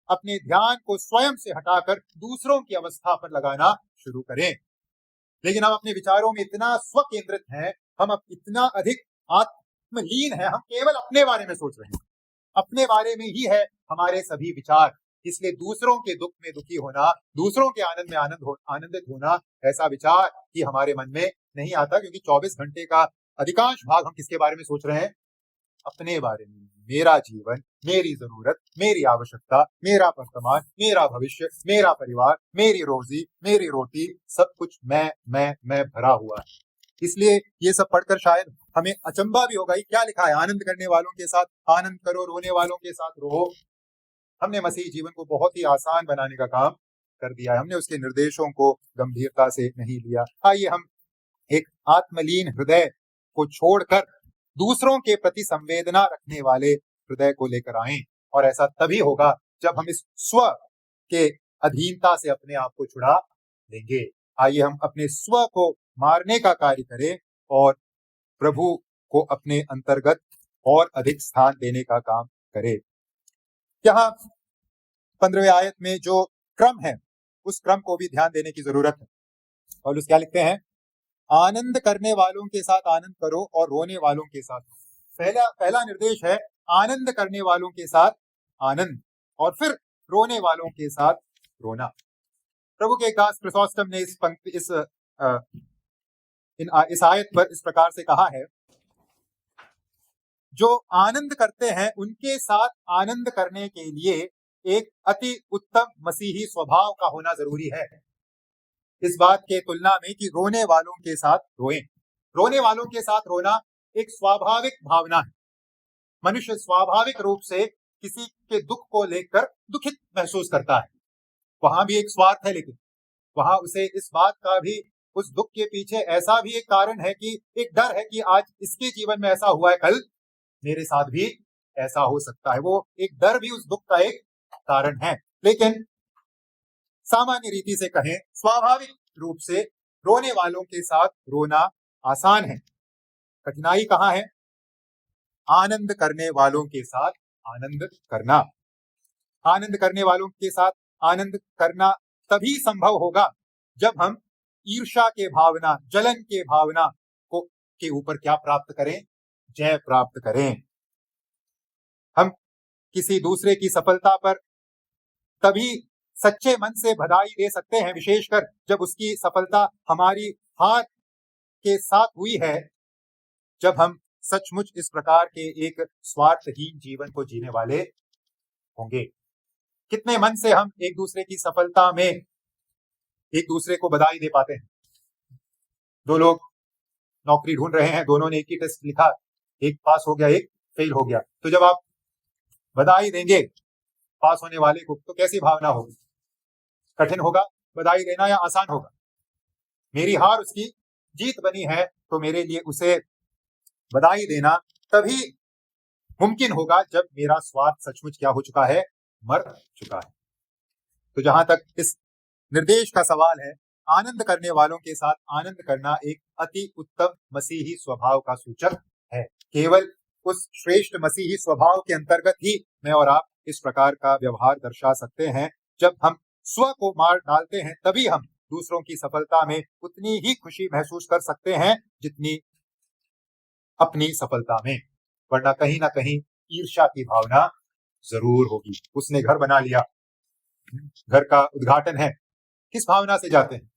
अपने ध्यान को स्वयं से हटाकर दूसरों की अवस्था पर लगाना शुरू करें। लेकिन हम अपने विचारों में इतना स्व केंद्रित हैं, हम अब इतना अधिक आत्मलीन हैं, हम केवल अपने बारे में सोच रहे हैं, अपने बारे में ही है हमारे सभी विचार। इसलिए दूसरों के दुख में दुखी होना, दूसरों के आनंद में आनंदित होना, ऐसा विचार ही हमारे मन में नहीं आता। क्योंकि 24 घंटे का अधिकांश भाग हम किसके बारे में सोच रहे हैं? अपने बारे में। मेरा जीवन, मेरी जरूरत, मेरी आवश्यकता, मेरा वर्तमान, मेरा भविष्य, मेरा परिवार, मेरी रोजी, मेरी रोटी, सब कुछ मैं भरा हुआ है। इसलिए ये सब पढ़कर शायद हमें अचंभा भी होगा, क्या लिखा है? आनंद करने वालों के साथ आनंद करो, रोने वालों के साथ रो। हमने मसीही जीवन को बहुत ही आसान बनाने का काम कर दिया है। हमने उसके निर्देशों को गंभीरता से नहीं लिया। आइए हम एक आत्मलीन हृदय को छोड़कर दूसरों के प्रति संवेदना रखने वाले हृदय को लेकर आएं। और ऐसा तभी होगा जब हम इस स्व के अधीनता से अपने आप को छुड़ा लेंगे। आइए हम अपने स्व को मारने का कार्य करें और प्रभु को अपने अंतर्गत और अधिक स्थान देने का काम करें। यहाँ 15वें आयत में जो क्रम है उस क्रम को भी ध्यान देने की जरूरत है। पौलुस क्या लिखते हैं? आनंद करने वालों के साथ आनंद करो और रोने वालों के साथ। पहला निर्देश है आनंद करने वालों के साथ आनंद और फिर रोने वालों के साथ रोना। प्रभु के दास क्रिसोस्टम ने इस आयत पर इस प्रकार से कहा है, जो आनंद करते हैं उनके साथ आनंद करने के लिए एक अति उत्तम मसीही स्वभाव का होना जरूरी है। इस बात के तुलना में कि रोने वालों के साथ रोएं। रोने वालों के साथ रोना एक स्वाभाविक भावना है। मनुष्य स्वाभाविक रूप से किसी के दुख को लेकर दुखित महसूस करता है। वहां भी एक स्वार्थ है, लेकिन वहां उसे इस बात का भी, उस दुख के पीछे ऐसा भी एक कारण है कि एक डर है कि आज इसके जीवन में ऐसा हुआ है, कल मेरे साथ भी ऐसा हो सकता है। वो एक डर भी उस दुख का एक कारण है। लेकिन सामान्य रीति से कहें, स्वाभाविक रूप से रोने वालों के साथ रोना आसान है। कठिनाई कहाँ है? आनंद करने वालों के साथ आनंद करना। आनंद करने वालों के साथ आनंद करना तभी संभव होगा जब हम ईर्ष्या के भावना, जलन के भावना के ऊपर क्या प्राप्त करें? जय प्राप्त करें। हम किसी दूसरे की सफलता पर तभी सच्चे मन से बधाई दे सकते हैं, विशेषकर जब उसकी सफलता हमारी हार के साथ हुई है, जब हम सचमुच इस प्रकार के एक स्वार्थहीन जीवन को जीने वाले होंगे। कितने मन से हम एक दूसरे की सफलता में एक दूसरे को बधाई दे पाते हैं। दो लोग नौकरी ढूंढ रहे हैं, दोनों ने एक ही टेस्ट लिखा, एक पास हो गया, एक फेल हो गया, तो जब आप बधाई देंगे पास होने वाले को तो कैसी भावना होगी? कठिन होगा बधाई देना या आसान होगा? मेरी हार उसकी जीत बनी है, तो मेरे लिए उसे बधाई देना तभी मुमकिन होगा जब मेरा स्वार्थ सचमुच क्या हो चुका है? मर चुका है। तो जहां तक इस निर्देश का सवाल है, आनंद करने वालों के साथ आनंद करना एक अति उत्तम मसीही स्वभाव का सूचक है। केवल उस श्रेष्ठ मसीही स्वभाव के अंतर्गत ही मैं और आप इस प्रकार का व्यवहार दर्शा सकते हैं। जब हम स्व को मार डालते हैं तभी हम दूसरों की सफलता में उतनी ही खुशी महसूस कर सकते हैं जितनी अपनी सफलता में, वरना कहीं ना कहीं ईर्ष्या की भावना जरूर होगी। उसने घर बना लिया, घर का उद्घाटन है, किस भावना से जाते हैं?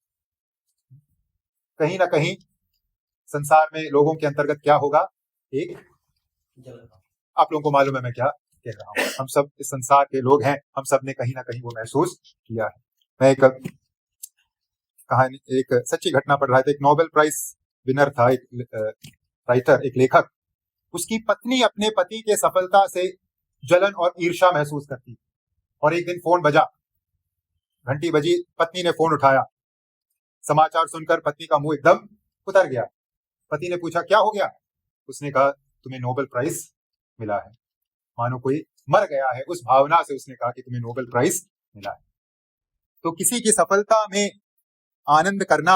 कहीं ना कहीं संसार में लोगों के अंतर्गत क्या होगा? एक, आप लोगों को मालूम है मैं क्या कह रहा हूं, हम सब इस संसार के लोग हैं, हम सब ने कहीं ना कहीं वो महसूस किया है। मैं एक कहानी, एक सच्ची घटना पढ़ रहा था। एक नोबेल प्राइज विनर था, एक राइटर, एक लेखक, उसकी पत्नी अपने पति के सफलता से जलन और ईर्ष्या महसूस करती। और एक दिन फोन बजा, घंटी बजी, पत्नी ने फोन उठाया, समाचार सुनकर पत्नी का मुंह एकदम उतर गया। पति ने पूछा क्या हो गया? उसने कहा तुम्हें नोबेल प्राइज मिला है। मानो कोई मर गया है, उस भावना से उसने कहा कि तुम्हें नोबेल प्राइज मिला है। तो किसी की सफलता में आनंद करना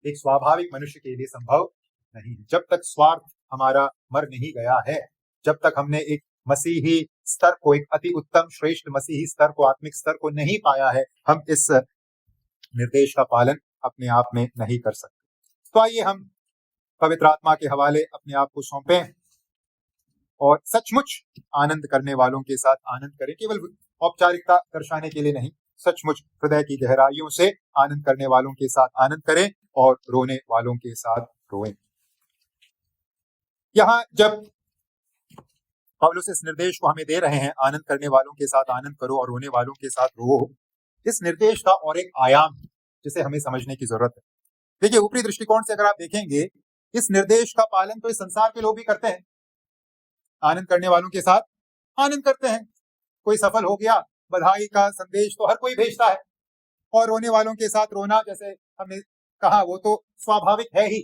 एक स्वाभाविक मनुष्य के लिए संभव नहीं है। जब तक स्वार्थ हमारा मर नहीं गया है, जब तक हमने एक मसीही स्तर को, एक अति उत्तम श्रेष्ठ मसीही स्तर को, आत्मिक स्तर को नहीं पाया है, हम इस निर्देश का पालन अपने आप में नहीं कर सकते। तो आइए हम पवित्र आत्मा के हवाले अपने आप को सौंपें और सचमुच आनंद करने वालों के साथ आनंद करें। केवल औपचारिकता दर्शाने के लिए नहीं, सचमुच हृदय की गहराइयों से आनंद करने वालों के साथ आनंद करें और रोने वालों के साथ रोएं। यहां जब पौलुस इस निर्देश को हमें दे रहे हैं, आनंद करने वालों के साथ आनंद करो और रोने वालों के साथ रो, इस निर्देश का और एक आयाम है जिसे हमें समझने की जरूरत है। देखिए, ऊपरी दृष्टिकोण से अगर आप देखेंगे, इस निर्देश का पालन तो इस संसार के लोग भी करते हैं, आनंद करने वालों के साथ आनंद करते हैं। कोई सफल हो गया, बधाई का संदेश तो हर कोई भेजता है, और रोने वालों के साथ रोना, जैसे हमने कहा, वो तो स्वाभाविक है ही।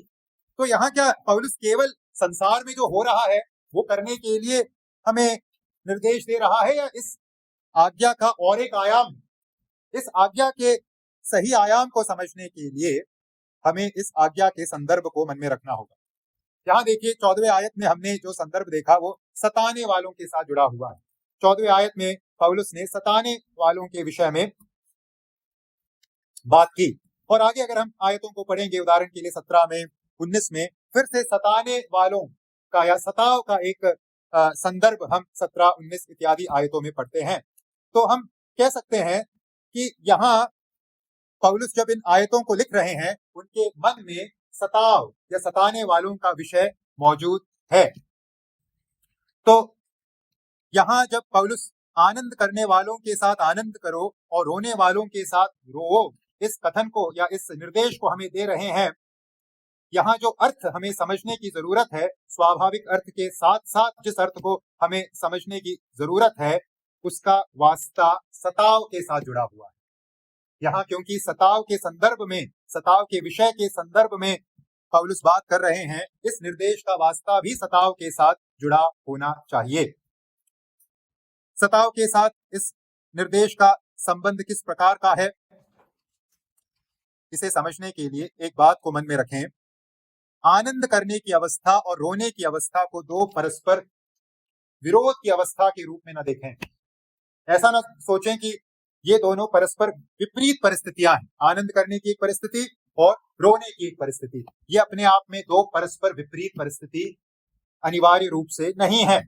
तो यहाँ क्या पौलुस केवल संसार में जो हो रहा है वो करने के लिए हमें निर्देश दे रहा है, या इस आज्ञा का और एक आयाम? इस आज्ञा के सही आयाम को समझने के लिए हमें इस आज्ञा के संदर्भ को मन में रखना होगा। यहाँ देखिए, 14वें आयत में हमने जो संदर्भ देखा वो सताने वालों के साथ जुड़ा हुआ है। 14वें आयत में पौलुस ने सताने वालों के विषय में बात की, और आगे अगर हम आयतों को पढ़ेंगे, उदाहरण के लिए 17 में, 19 में फिर से सताने वालों का या सताव का एक संदर्भ हम 17, 19 इत्यादि आयतों में पढ़ते हैं। तो हम कह सकते हैं कि यहाँ पौलुस जब इन आयतों को लिख रहे हैं, उनके मन में सताव या सताने वालों का विषय मौजूद है। तो यहाँ जब पौलुस आनंद करने वालों के साथ आनंद करो और रोने वालों के साथ रो, इस कथन को या इस निर्देश को हमें दे रहे हैं, यहाँ जो अर्थ हमें समझने की जरूरत है, स्वाभाविक अर्थ के साथ साथ जिस अर्थ को हमें समझने की जरूरत है, उसका वास्ता सताव के साथ जुड़ा हुआ है। यहाँ क्योंकि सताव के संदर्भ में, सताव के विषय के संदर्भ में पौलुस बात कर रहे हैं, इस निर्देश का वास्ता भी सताव के साथ जुड़ा होना चाहिए। सताव के साथ इस निर्देश का संबंध किस प्रकार का है, इसे समझने के लिए एक बात को मन में रखें। आनंद करने की अवस्था और रोने की अवस्था को दो परस्पर विरोध की अवस्था के रूप में न देखें। ऐसा न सोचें कि ये दोनों परस्पर विपरीत परिस्थितियां हैं, आनंद करने की एक परिस्थिति और रोने की एक परिस्थिति। ये अपने आप में दो परस्पर विपरीत परिस्थिति अनिवार्य रूप से नहीं है।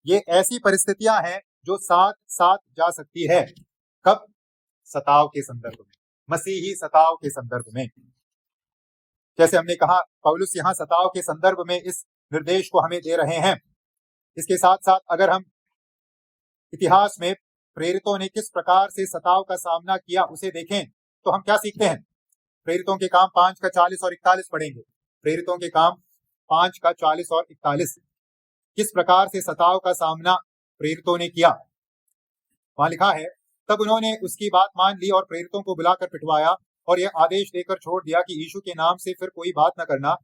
ये ऐसी परिस्थितियां हैं जो साथ साथ जा सकती है। कब? सताव के संदर्भ में, मसीही सताव के संदर्भ में। जैसे हमने कहा, पौलुस यहाँ सताव के संदर्भ में इस निर्देश को हमें दे रहे हैं। इसके साथ साथ अगर हम इतिहास में प्रेरितों ने किस प्रकार से सताव का सामना किया उसे देखें, तो हम क्या सीखते हैं? प्रेरितों के काम 5 का 40 और 41 पढ़ेंगे। प्रेरितों के काम 5 का 40 और 41, किस प्रकार से सताव का सामना प्रेरितों ने किया। वहां लिखा है, तब उन्होंने उसकी बात मान ली और प्रेरितों को बुलाकर पिटवाया और यह आदेश देकर छोड़ दिया कि यीशु के नाम से फिर कोई बात न करना।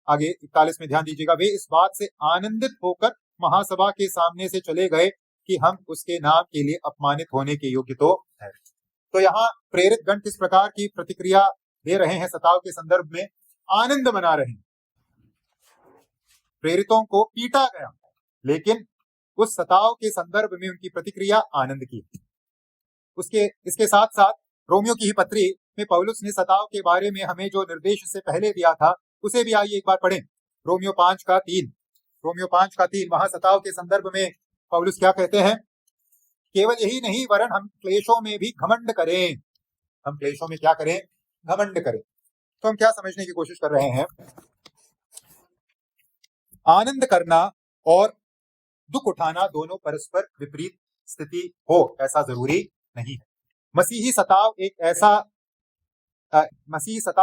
आगे 41 में ध्यान दीजिएगा, वे इस बात से आनंदित होकर महासभा के सामने से चले गए कि हम उसके नाम के लिए अपमानित होने के योग्य तो है। तो यहाँ प्रेरित गण किस प्रकार की प्रतिक्रिया दे रहे हैं? सताव के संदर्भ में आनंद मना रहे हैं। प्रेरितों को पीटा गया, लेकिन उस सताव के संदर्भ में उनकी प्रतिक्रिया आनंद की। इसके साथ साथ रोमियो की ही पत्री में पौलुस ने सताव के बारे में हमें जो निर्देश से पहले दिया था, उसे भी आइए एक बार पढ़ें। रोमियो 5 का 3 वहां सताव के संदर्भ में पौलुस क्या कहते हैं? केवल यही नहीं, वरन हम क्लेशों में भी घमंड करें। हम क्लेशों में क्या करें? घमंड करें। तो हम क्या समझने की कोशिश कर रहे हैं? आनंद करना और दुख उठाना दोनों परस्पर विपरीत स्थिति हो, ऐसा जरूरी नहीं है। मसीही सताव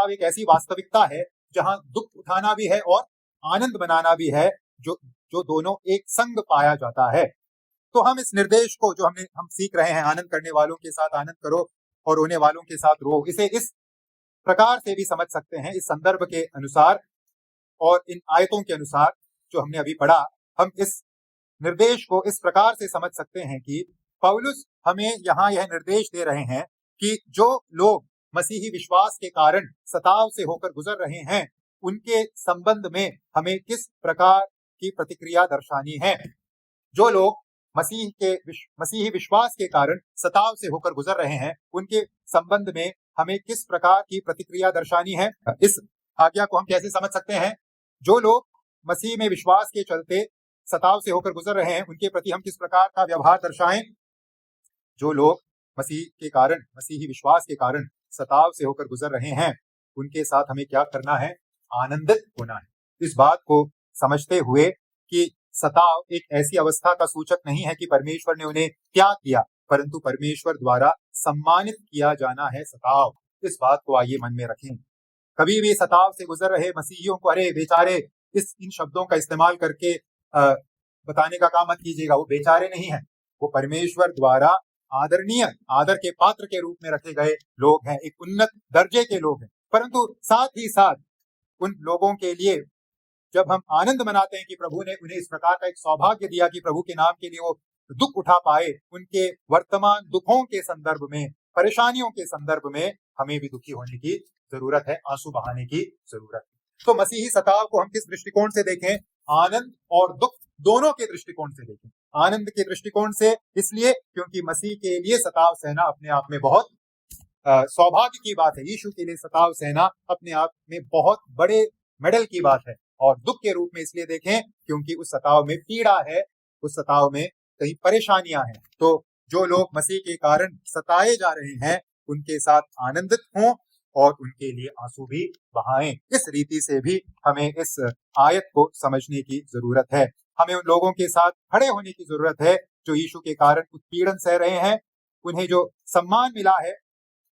एक ऐसी वास्तविकता है जहां दुख उठाना भी है और आनंद मनाना भी है, जो दोनों एक संग पाया जाता है। तो हम इस निर्देश को जो हम सीख रहे हैं, आनंद करने वालों के साथ आनंद करो और रोने वालों के साथ रो, इसे इस प्रकार से भी समझ सकते हैं, इस संदर्भ के अनुसार और इन आयतों के अनुसार जो हमने अभी पढ़ा। हम इस निर्देश को इस प्रकार से समझ सकते हैं कि पौलुस हमें यहाँ यह निर्देश दे रहे हैं कि जो लोग मसीही विश्वास के कारण सताव से होकर गुजर रहे हैं, उनके संबंध में हमें किस प्रकार की प्रतिक्रिया दर्शानी है। जो लोग मसीही विश्वास के कारण सताव से होकर गुजर रहे हैं, उनके संबंध में हमें किस प्रकार की प्रतिक्रिया दर्शानी है। इस आज्ञा को हम कैसे समझ सकते हैं? जो लोग मसीह में विश्वास के चलते सताव से होकर गुजर रहे हैं, उनके प्रति हम किस प्रकार का व्यवहार दर्शाएं। जो लोग मसीही विश्वास के कारण सताव से होकर गुजर रहे हैं, उनके साथ हमें क्या करना है? आनंदित होना है। इस बात को समझते हुए कि सताव एक ऐसी अवस्था का सूचक नहीं है कि परमेश्वर ने उन्हें त्याग किया, परंतु परमेश्वर द्वारा सम्मानित किया जाना है सताव। इस बात को आइए मन में रखें। कभी भी सताव से गुजर रहे मसीहियों को अरे बेचारे इन शब्दों का इस्तेमाल करके बताने का काम मत कीजिएगा। वो बेचारे नहीं है, वो परमेश्वर द्वारा आदर के पात्र के रूप में रखे गए लोग हैं, एक उन्नत दर्जे के लोग हैं। परंतु साथ ही साथ उन लोगों के लिए जब हम आनंद मनाते हैं कि प्रभु ने उन्हें इस प्रकार का एक सौभाग्य दिया कि प्रभु के नाम के लिए वो दुख उठा पाए, उनके वर्तमान दुखों के संदर्भ में, परेशानियों के संदर्भ में हमें भी दुखी होने की जरूरत है, आंसू बहाने की जरूरत है। तो मसीही सताव को हम किस दृष्टिकोण से देखें? आनंद और दुख दोनों के दृष्टिकोण से देखें। आनंद के दृष्टिकोण से इसलिए क्योंकि मसीह के लिए सताव सहना अपने आप में बहुत सौभाग्य की बात है। यीशु के लिए सताव सहना अपने आप में बहुत बड़े मेडल की बात है। और दुख के रूप में इसलिए देखें क्योंकि उस सताव में पीड़ा है, उस सताव में कई परेशानियां हैं। तो जो लोग मसीह के कारण सताए जा रहे हैं, उनके साथ आनंदित हों और उनके लिए आंसू भी बहाएं। इस रीति से भी हमें इस आयत को समझने की जरूरत है। हमें उन लोगों के साथ खड़े होने की जरूरत है जो यीशु के कारण उत्पीड़न सह रहे हैं। उन्हें जो सम्मान मिला है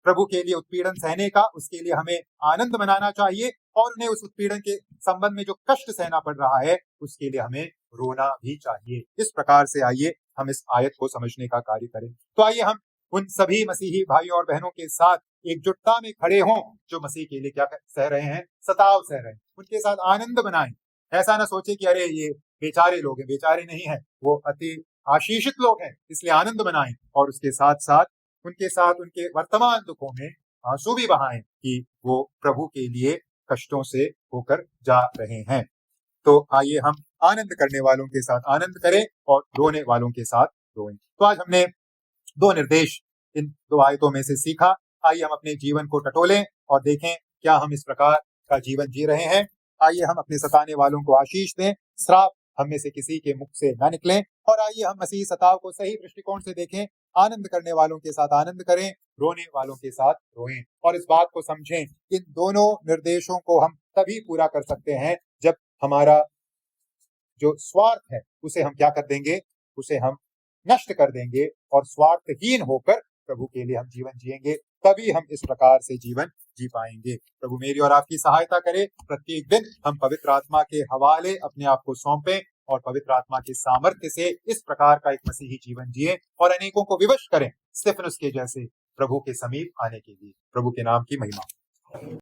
प्रभु के लिए उत्पीड़न सहने का, उसके लिए हमें आनंद मनाना चाहिए, और उन्हें उस उत्पीड़न के संबंध में जो कष्ट सहना पड़ रहा है, उसके लिए हमें रोना भी चाहिए। इस प्रकार से आइए हम इस आयत को समझने का कार्य करें। तो आइए हम उन सभी मसीही भाइयों और बहनों के साथ एकजुटता में खड़े हों जो मसीह के लिए क्या सह रहे हैं? सताव सह रहे हैं। उनके साथ आनंद मनाएं। ऐसा ना सोचे कि अरे ये बेचारे लोग हैं। बेचारे नहीं है, वो अति आशीषित लोग हैं, इसलिए आनंद मनाएं। और उसके साथ साथ उनके साथ उनके वर्तमान दुखों में आंसू भी बहाएं कि वो प्रभु के लिए कष्टों से होकर जा रहे हैं। तो आइए हम आनंद करने वालों के साथ आनंद करें और रोने वालों के साथ रोएं। तो आज हमने 2 निर्देश इन 2 आयतों में से सीखा। आइए हम अपने जीवन को टटोलें और देखें क्या हम इस प्रकार का जीवन जी रहे हैं। आइए हम अपने सताने वालों को आशीष दें, श्राप हम में से किसी के मुख से न निकलें। और आइए हम मसीह सताव को सही दृष्टिकोण से देखें, आनंद करने वालों के साथ आनंद करें, रोने वालों के साथ रोएं। और इस बात को समझें, इन दोनों निर्देशों को हम तभी पूरा कर सकते हैं जब हमारा जो स्वार्थ है उसे हम क्या कर देंगे? उसे हम नष्ट कर देंगे और स्वार्थहीन होकर प्रभु के लिए हम जीवन जिएंगे, तभी हम इस प्रकार से जीवन जी पाएंगे। प्रभु मेरी और आपकी सहायता करे, प्रत्येक दिन हम पवित्र आत्मा के हवाले अपने आप को सौंपें और पवित्र आत्मा के सामर्थ्य से इस प्रकार का एक मसीही जीवन जिए और अनेकों को विवश करें स्तिफनुस के जैसे प्रभु के समीप आने के लिए। प्रभु के नाम की महिमा।